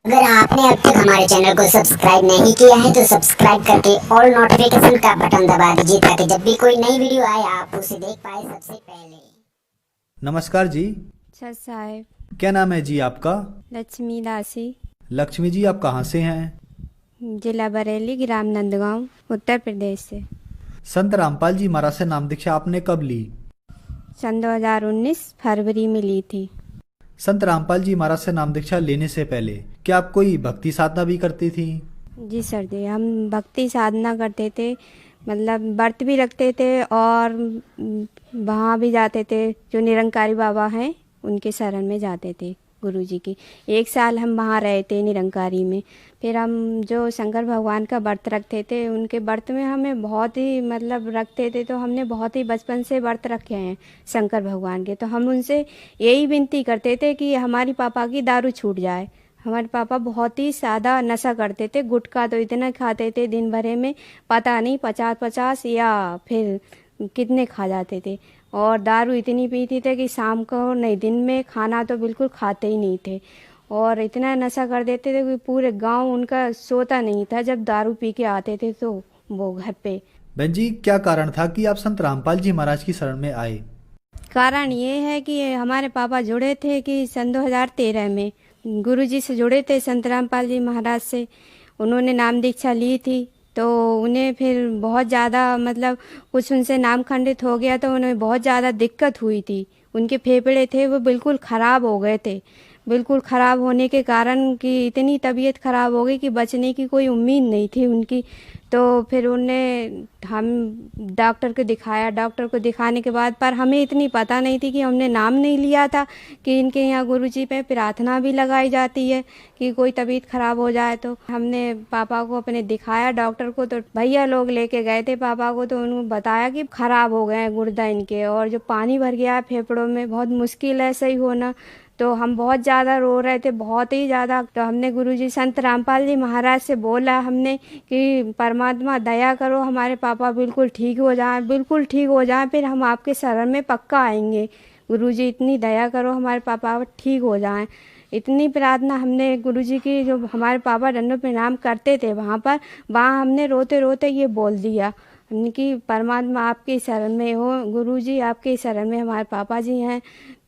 अगर आपने अब तक हमारे चैनल को सब्सक्राइब नहीं किया है तो सब्सक्राइब करके ऑल नोटिफिकेशन का बटन दबा दीजिए ताकि जब भी कोई नई वीडियो आए आप उसे देख पाए सबसे पहले। नमस्कार जी। अच्छा साहेब। क्या नाम है जी आपका? लक्ष्मी दासी। लक्ष्मी जी, आप कहाँ से हैं? जिला बरेली, ग्राम नंदगांव, उत्तर प्रदेश से। संत रामपाल जी महाराज से नाम दीक्षा आपने कब ली? सन 2019 फरवरी में ली थी। संत रामपाल जी महाराज से नाम दीक्षा लेने से पहले क्या आप कोई भक्ति साधना भी करती थी? जी सर जी, हम भक्ति साधना करते थे, मतलब व्रत भी रखते थे और वहाँ भी जाते थे। जो निरंकारी बाबा हैं उनके शरण में जाते थे, गुरु जी की। 1 साल हम वहाँ रहे थे निरंकारी में। फिर हम जो शंकर भगवान का व्रत रखते थे, उनके व्रत में हमें बहुत ही मतलब रखते थे, तो हमने बहुत ही बचपन से व्रत रखे हैं शंकर भगवान के। तो हम उनसे यही विनती करते थे कि हमारी पापा की दारू छूट जाए। हमारे पापा बहुत ही सादा नशा करते थे, गुटखा तो इतना खाते थे दिन भरे में, पता नहीं 50-50 या फिर कितने खा जाते थे। और दारू इतनी पीती थे कि शाम को नहीं, दिन में खाना तो बिल्कुल खाते ही नहीं थे। और इतना नशा कर देते थे कि पूरे गांव उनका सोता नहीं था जब दारू पी के आते थे तो वो घर पे। बहन जी, क्या कारण था कि आप संत रामपाल जी महाराज की शरण में आए? कारण ये है कि हमारे पापा जुड़े थे कि सन 2013 में गुरु जी से जुड़े थे, संत रामपाल जी महाराज से। उन्होंने नाम दीक्षा ली थी तो उन्हें फिर बहुत ज़्यादा मतलब कुछ उनसे नाम खंडित हो गया, तो उन्हें बहुत ज़्यादा दिक्कत हुई थी। उनके फेफड़े थे वो बिल्कुल ख़राब हो गए थे। बिल्कुल ख़राब होने के कारण कि इतनी तबीयत ख़राब हो गई कि बचने की कोई उम्मीद नहीं थी उनकी। तो फिर हम डॉक्टर को दिखाया। डॉक्टर को दिखाने के बाद पर हमें इतनी पता नहीं थी कि हमने नाम नहीं लिया था कि इनके यहाँ गुरुजी पे प्रार्थना भी लगाई जाती है कि कोई तबीयत खराब हो जाए। तो हमने पापा को अपने दिखाया डॉक्टर को, तो भैया लोग लेके गए थे पापा को, तो उन्होंने बताया कि खराब हो गए हैं गुर्दा इनके, और जो पानी भर गया है फेफड़ों में, बहुत मुश्किल है सही होना। तो हम बहुत ज़्यादा रो रहे थे, बहुत ही ज़्यादा। तो हमने गुरुजी संत रामपाल जी महाराज से बोला हमने कि परमात्मा दया करो, हमारे पापा बिल्कुल ठीक हो जाएं, बिल्कुल ठीक हो जाएं, फिर हम आपके शरण में पक्का आएंगे। गुरुजी इतनी दया करो हमारे पापा ठीक हो जाएं। इतनी प्रार्थना हमने गुरुजी की, जो हमारे पापा दंडों प्रणाम करते थे वहाँ हमने रोते रोते ये बोल दिया कि परमात्मा आपके शरण में हो, गुरुजी आपके शरण में हमारे पापा जी हैं।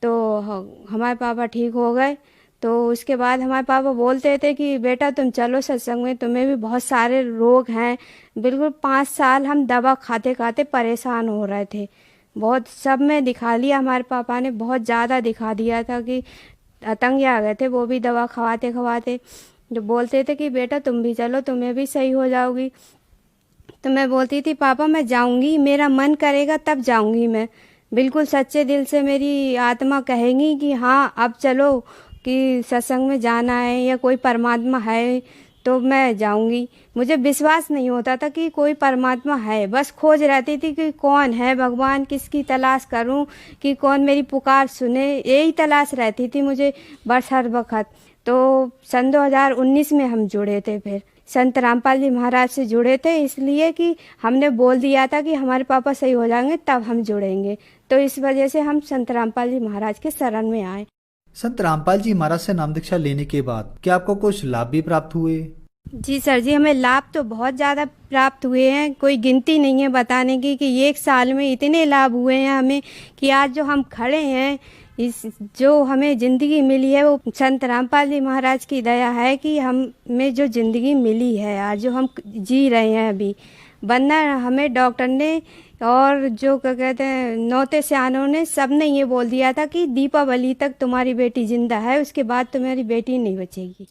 तो हमारे पापा ठीक हो गए। तो उसके बाद हमारे पापा बोलते थे कि बेटा तुम चलो सत्संग में, तुम्हें भी बहुत सारे रोग हैं। बिल्कुल 5 साल हम दवा खाते खाते परेशान हो रहे थे। बहुत सब में दिखा लिया, हमारे पापा ने बहुत ज़्यादा दिखा दिया था कि अतंग आ गए थे वो भी दवा खवाते खवाते। जो बोलते थे कि बेटा तुम भी चलो, तुम्हें भी सही हो जाओगी। तो मैं बोलती थी पापा मैं जाऊंगी, मेरा मन करेगा तब जाऊंगी मैं। बिल्कुल सच्चे दिल से मेरी आत्मा कहेगी कि हाँ अब चलो, कि सत्संग में जाना है या कोई परमात्मा है तो मैं जाऊंगी। मुझे विश्वास नहीं होता था कि कोई परमात्मा है, बस खोज रहती थी कि कौन है भगवान, किसकी तलाश करूं, कि कौन मेरी पुकार सुने, यही तलाश रहती थी मुझे बस हर वक्त। तो सन 2019 में हम जुड़े थे, फिर संत रामपाल जी महाराज से जुड़े थे, इसलिए कि हमने बोल दिया था कि हमारे पापा सही हो जाएंगे तब हम जुड़ेंगे। तो इस वजह से हम संत रामपाल जी महाराज के शरण में आए। संत रामपाल जी महाराज से नाम दीक्षा लेने के बाद क्या आपको कुछ लाभ भी प्राप्त हुए? जी सर जी, हमें लाभ तो बहुत ज़्यादा प्राप्त हुए हैं, कोई गिनती नहीं है बताने की कि 1 साल में इतने लाभ हुए हैं हमें कि आज जो हम खड़े हैं, इस जो हमें ज़िंदगी मिली है वो संत रामपाल जी महाराज की दया है कि हमें जो ज़िंदगी मिली है आज जो हम जी रहे हैं अभी। वरना हमें डॉक्टर ने और जो क्या कहते हैं नौते सयानों ने सब ने ये बोल दिया था कि दीपावली तक तुम्हारी बेटी जिंदा है, उसके बाद तुम्हारी बेटी नहीं बचेगी।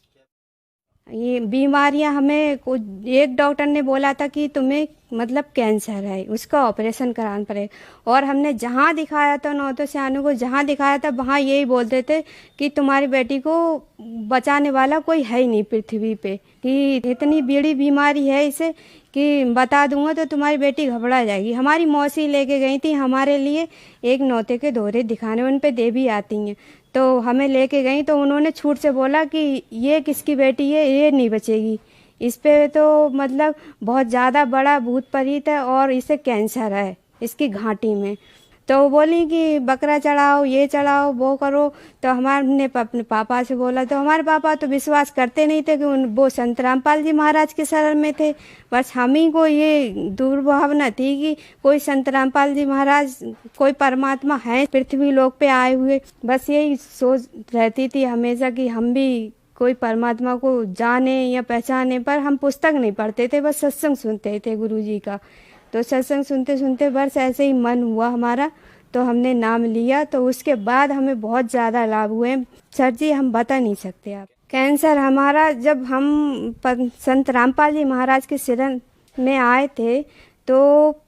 ये बीमारियां हमें एक डॉक्टर ने बोला था कि तुम्हें मतलब कैंसर है, उसका ऑपरेशन कराना पड़ेगा। और हमने जहाँ दिखाया था नौतो सयानों को, जहाँ दिखाया था वहाँ यही बोलते थे कि तुम्हारी बेटी को बचाने वाला कोई है ही नहीं पृथ्वी पे, कि इतनी बड़ी बीमारी है इसे कि बता दूंगा तो तुम्हारी बेटी घबरा जाएगी। हमारी मौसी लेके गई थी हमारे लिए एक नौते के दौरे दिखाने, उन पे देवी आती हैं, तो हमें लेके गई तो उन्होंने छूट से बोला कि ये किसकी बेटी है, ये नहीं बचेगी, इस पे तो मतलब बहुत ज़्यादा बड़ा भूत प्रेत है और इसे कैंसर है इसकी घाटी में। तो वो बोली कि बकरा चढ़ाओ, ये चढ़ाओ, वो करो। तो हमारे अपने पापा से बोला, तो हमारे पापा तो विश्वास करते नहीं थे कि वो संत रामपाल जी महाराज के शरण में थे। बस हम ही को ये दुर्भावना थी कि कोई संत रामपाल जी महाराज कोई परमात्मा है पृथ्वी लोक पे आए हुए। बस यही सोच रहती थी हमेशा कि हम भी कोई परमात्मा को जाने या पहचाने। पर हम पुस्तक नहीं पढ़ते थे, बस सत्संग सुनते थे गुरुजी का। तो सत्संग सुनते सुनते बस ऐसे ही मन हुआ हमारा, तो हमने नाम लिया। तो उसके बाद हमें बहुत ज़्यादा लाभ हुए सर जी, हम बता नहीं सकते आप। कैंसर हमारा जब हम संत रामपाल जी महाराज के शरण में आए थे तो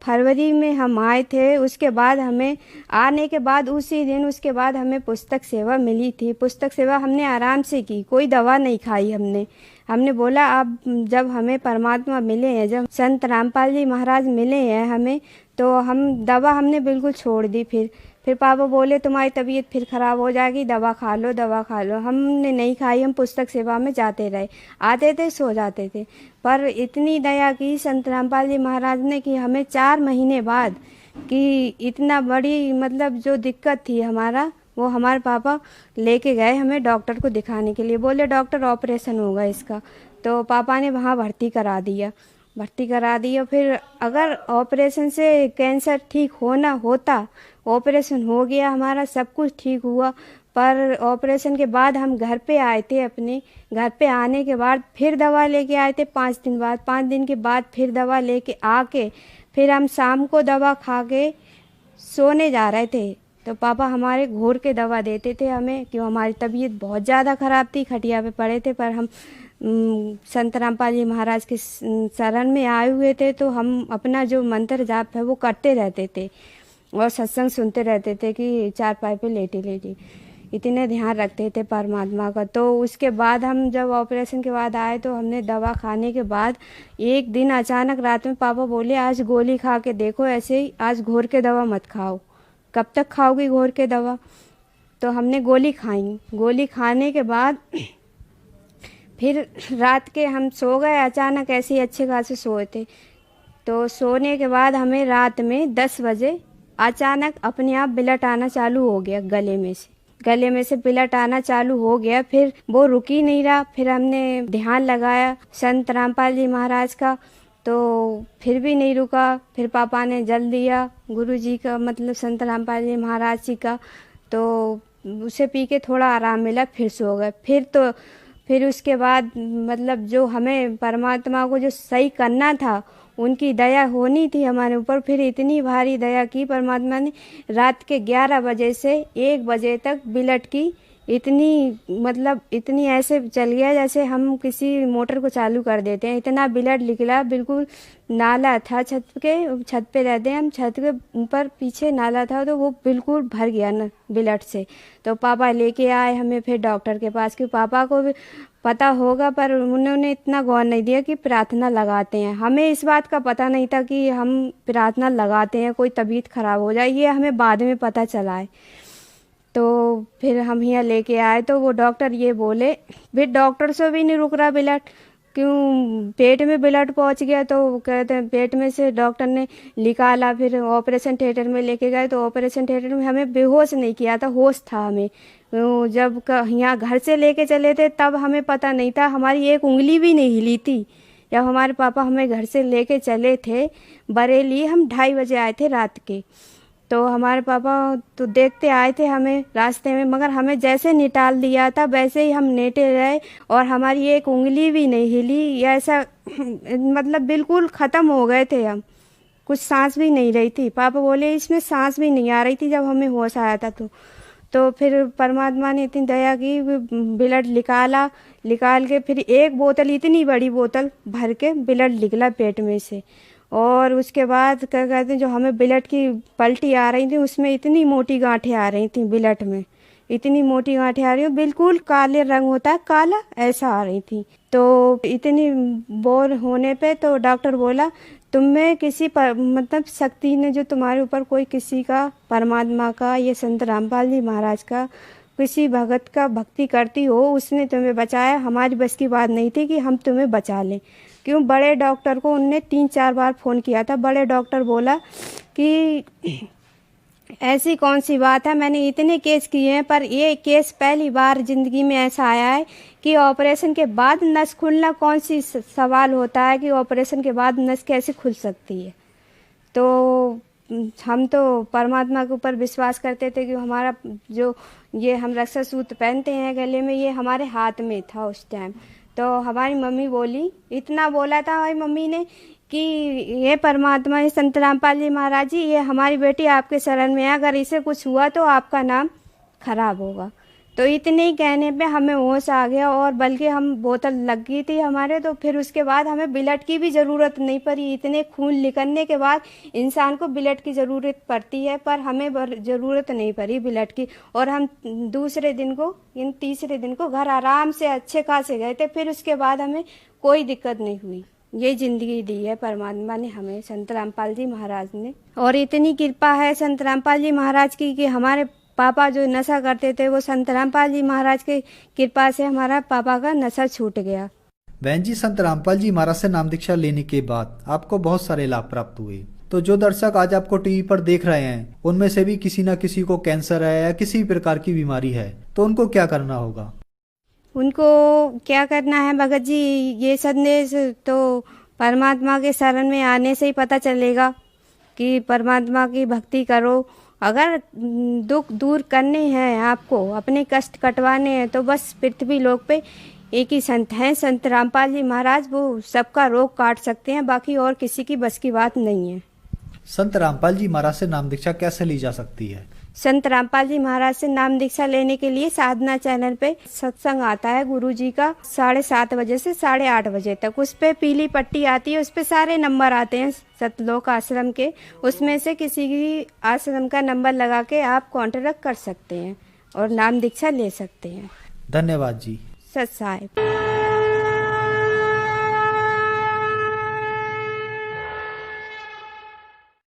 फरवरी में हम आए थे। उसके बाद हमें आने के बाद उसी दिन उसके बाद हमें पुस्तक सेवा मिली थी। पुस्तक सेवा हमने आराम से की, कोई दवा नहीं खाई हमने बोला अब जब हमें परमात्मा मिले हैं, जब संत रामपाल जी महाराज मिले हैं हमें, तो हम दवा हमने बिल्कुल छोड़ दी। फिर पापा बोले तुम्हारी तबीयत फिर खराब हो जाएगी, दवा खा लो, दवा खा लो। हमने नहीं खाई, हम पुस्तक सेवा में जाते रहे, आते थे सो जाते थे। पर इतनी दया की संत रामपाल जी महाराज ने कि हमें 4 महीने बाद कि इतना बड़ी मतलब जो दिक्कत थी हमारा, वो हमारे पापा लेके गए हमें डॉक्टर को दिखाने के लिए। बोले डॉक्टर ऑपरेशन होगा इसका। तो पापा ने वहाँ भर्ती करा दिया। फिर अगर ऑपरेशन से कैंसर ठीक होना होता, ऑपरेशन हो गया हमारा, सब कुछ ठीक हुआ। पर ऑपरेशन के बाद हम घर पे आए थे, अपने घर पे आने के बाद फिर दवा लेके आए थे 5 दिन बाद। 5 दिन के बाद फिर दवा लेके आके फिर हम शाम को दवा खा के सोने जा रहे थे। तो पापा हमारे घोर के दवा देते थे हमें, क्यों हमारी तबीयत बहुत ज़्यादा ख़राब थी, खटिया पे पड़े थे। पर हम संत रामपाल जी महाराज के शरण में आए हुए थे, तो हम अपना जो मंत्र जाप है वो करते रहते थे और सत्संग सुनते रहते थे कि चारपाई पे लेटी इतने ध्यान रखते थे परमात्मा का। तो उसके बाद हम जब ऑपरेशन के बाद आए तो हमने दवा खाने के बाद एक दिन अचानक रात में पापा बोले आज गोली खा के देखो, ऐसे ही आज घोर के दवा मत खाओ। कब तक खाओगी घोर के दवा? तो हमने गोली खाई। गोली खाने के बाद फिर रात के हम सो गए, अचानक ऐसे ही अच्छे खासे सोए थे। तो सोने के बाद हमें रात में 10 बजे अचानक अपने आप ब्लड आना चालू हो गया, गले में से ब्लड आना चालू हो गया। फिर वो रुक ही नहीं रहा। फिर हमने ध्यान लगाया संत रामपाल जी महाराज का, तो फिर भी नहीं रुका। फिर पापा ने जल दिया गुरु जी का, मतलब संत रामपाल जी महाराज जी का, तो उसे पी के थोड़ा आराम मिला, फिर सो गए। फिर उसके बाद मतलब जो हमें परमात्मा को जो सही करना था, उनकी दया होनी थी हमारे ऊपर। फिर इतनी भारी दया की परमात्मा ने, रात के 11 बजे से 1 बजे तक ब्लड की इतनी ऐसे चल गया जैसे हम किसी मोटर को चालू कर देते हैं, इतना ब्लड निकला। बिल्कुल नाला था छत पे रहते हैं हम, छत के ऊपर पीछे नाला था, तो वो बिल्कुल भर गया ना ब्लड से। तो पापा लेके आए हमें फिर डॉक्टर के पास, कि पापा को भी पता होगा पर उन्होंने इतना गौर नहीं दिया कि प्रार्थना लगाते हैं। हमें इस बात का पता नहीं था कि हम प्रार्थना लगाते हैं कोई तबीयत खराब हो जाए, ये हमें बाद में पता चला है। तो फिर हम यहाँ लेके आए तो वो डॉक्टर ये बोले, फिर डॉक्टर से भी नहीं रुक रहा ब्लड, क्यों पेट में ब्लड पहुंच गया। तो कहते हैं पेट में से डॉक्टर ने निकाला, फिर ऑपरेशन थिएटर में लेके गए। तो ऑपरेशन थिएटर में हमें बेहोश नहीं किया था, होश था हमें। जब यहाँ घर से लेके चले थे तब हमें पता नहीं था, हमारी एक उंगली भी नहीं हिली थी। जब हमारे पापा हमें घर से लेके चले थे बरेली, हम 2:30 बजे आए थे रात के। तो हमारे पापा तो देखते आए थे हमें रास्ते में, मगर हमें जैसे निटाल दिया था वैसे ही हम लेटे रहे और हमारी एक उंगली भी नहीं हिली। ऐसा मतलब बिल्कुल ख़त्म हो गए थे हम, कुछ सांस भी नहीं रही थी। पापा बोले इसमें सांस भी नहीं आ रही थी जब हमें होश आया था। तो फिर परमात्मा ने इतनी दया की, ब्लड निकाल के फिर एक बोतल, इतनी बड़ी बोतल भर के ब्लड निकला पेट में से। और उसके बाद क्या कहते हैं, जो हमें ब्लड की पलटी आ रही थी उसमें इतनी मोटी गांठें आ रही थी ब्लड में, इतनी मोटी गांठें आ रही, बिल्कुल काले रंग होता है काला, ऐसा आ रही थी। तो इतनी बोर होने पे तो डॉक्टर बोला तुम्हें किसी मतलब शक्ति ने जो तुम्हारे ऊपर कोई किसी का, परमात्मा का, ये संत रामपाल जी महाराज का, किसी भगत का भक्ति करती हो, उसने तुम्हें बचाया। हमारी बस की बात नहीं थी कि हम तुम्हें बचा लें। क्यों, बड़े डॉक्टर को उनने 3-4 बार फ़ोन किया था। बड़े डॉक्टर बोला कि ऐसी कौन सी बात है, मैंने इतने केस किए हैं पर ये केस पहली बार जिंदगी में ऐसा आया है कि ऑपरेशन के बाद नस खुलना कौन सी सवाल होता है कि ऑपरेशन के बाद नस कैसे खुल सकती है। तो हम तो परमात्मा के ऊपर विश्वास करते थे कि हमारा जो ये हम रक्षा सूत्र पहनते हैं गले में, ये हमारे हाथ में था उस टाइम। तो हमारी मम्मी बोली, इतना बोला था हमारी मम्मी ने कि ये परमात्मा, ये संत रामपाल जी महाराज जी, ये हमारी बेटी आपके शरण में है, अगर इसे कुछ हुआ तो आपका नाम खराब होगा। तो इतने ही कहने पे हमें होश आ गया, और बल्कि हम बोतल लग गई थी हमारे, तो फिर उसके बाद हमें ब्लड की भी ज़रूरत नहीं पड़ी। इतने खून निकलने के बाद इंसान को ब्लड की ज़रूरत पड़ती है, पर हमें ज़रूरत नहीं पड़ी ब्लड की। और हम दूसरे दिन को, तीसरे दिन को घर आराम से अच्छे खासे गए थे। फिर उसके बाद हमें कोई दिक्कत नहीं हुई। ये जिंदगी दी है परमात्मा ने हमें, संत रामपाल जी महाराज ने। और इतनी कृपा है संत रामपाल जी महाराज की कि हमारे पापा जो नशा करते थे, वो संत रामपाल जी महाराज की कृपा से हमारा पापा का नशा छूट गया। बहन जी, संत रामपाल जी महाराज से नाम दीक्षा लेने के बाद आपको बहुत सारे लाभ प्राप्त हुए। तो जो दर्शक आज आपको टीवी पर देख रहे हैं, उनमें से भी किसी न किसी को कैंसर है या किसी प्रकार की बीमारी है, तो उनको क्या करना होगा? उनको क्या करना है भगत जी, ये संदेश तो परमात्मा के शरण में आने से ही पता चलेगा कि परमात्मा की भक्ति करो। अगर दुख दूर करने हैं आपको, अपने कष्ट कटवाने हैं, तो बस पृथ्वी लोक पे एक ही संत हैं, संत रामपाल जी महाराज। वो सबका रोग काट सकते हैं, बाकी और किसी की बस की बात नहीं है। संत रामपाल जी महाराज से नाम दीक्षा कैसे ली जा सकती है? संत रामपाल जी महाराज से नाम दीक्षा लेने के लिए साधना चैनल पे सत्संग आता है गुरुजी का 7:30 बजे से 8:30 बजे तक। उस पे पीली पट्टी आती है, उस पे सारे नंबर आते हैं सतलोक आश्रम के। उसमें से किसी भी आश्रम का नंबर लगा के आप कॉन्टेक्ट कर सकते हैं और नाम दीक्षा ले सकते हैं। धन्यवाद जी। सत साहिब।